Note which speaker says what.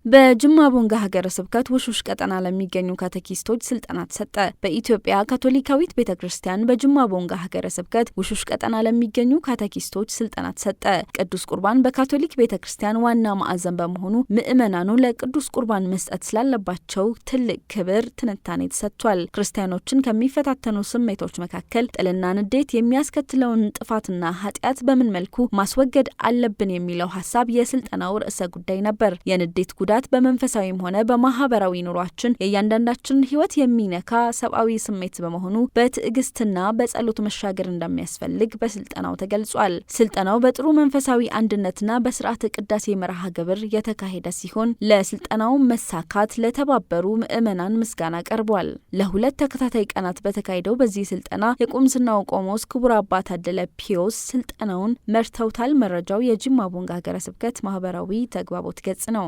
Speaker 1: በጅማ ቦንጋ ሀገረ ስብከት ውሹሽ ቀጠና ለሚገኙ ካቴኪስቶች ስልጠና ተሰጠ። በኢትዮጵያ ካቶሊካዊት ቤተክርስቲያን በጅማ ቦንጋ ሀገረ ስብከት ውሹሽ ቀጠና ለሚገኙ ካቴኪስቶች ስልጠና ተሰጠ። ቅዱስ ቁርባን በካቶሊክ ቤተክርስቲያን ዋና ማዕዘን በመሆኑ ምእመናኑ ለቅዱስ ቁርባን መስጠት ስላለባቸው ትልቅ ክብር ትንታኔ ተሰጥቷል። ክርስቲያኖችን ከሚፈታተኑ ስሜቶች መካከል ጥልና ንዴት የሚያስከትለውን ጥፋትና ኃጢአት በምን መልኩ ማስወገድ አለብን የሚለው ሀሳብ የስልጠናው ርዕሰ ጉዳይ ነበር። የንዴት ጉዳት በመንፈሳዊም ሆነ በማህበራዊ ኑሯችን የእያንዳንዳችንን ሕይወት የሚነካ ሰብአዊ ስሜት በመሆኑ በትዕግስትና በጸሎት መሻገር እንደሚያስፈልግ በስልጠናው ተገልጿል። ስልጠናው በጥሩ መንፈሳዊ አንድነትና በስርዓተ ቅዳሴ መርሃ ግብር የተካሄደ ሲሆን ለስልጠናው መሳካት ለተባበሩ ምዕመናን ምስጋና ቀርቧል። ለሁለት ተከታታይ ቀናት በተካሄደው በዚህ ስልጠና የቁምስናው ቆሞስ ክቡር አባ ታደለ ፒዮስ ስልጠናውን መርተውታል። መረጃው የጅማ ቦንጋ ሀገረ ስብከት ማህበራዊ ተግባቦት ገጽ ነው።